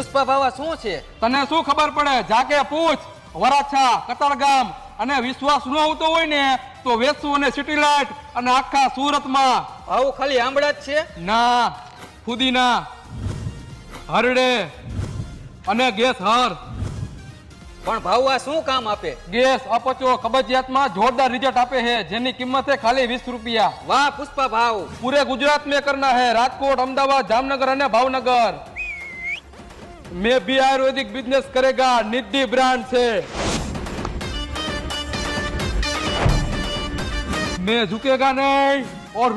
પુષ્પા ભાવા શું છે? તને શું ખબર પડે? જાકે પૂછ. વરાછા, કતારગામ અને વિશ્વાસ ન આવતો હોય ને તો વેસુ અને સિટી લાઇટ અને આખા સુરતમાં. આવું ખાલી આંબળા જ છે? ના, ફુદીના, હરડે અને ગેસ હર. પણ ભાવા શું કામ આપે? ગેસ અપચો કબજિયાતમાં જોરદાર રિઝલ્ટ આપે है, જેની કિંમत है खाली 20 रुपया. વાહ પુષ્પા ભાવ! पूरे गुजरात में करना है, राजकोट, अहमदाबाद, जामनगर અને भावनगर में भी आयुर्वेदिक बिजनेस करेगा. निधि ब्रांड से मैं झुकेगा नहीं और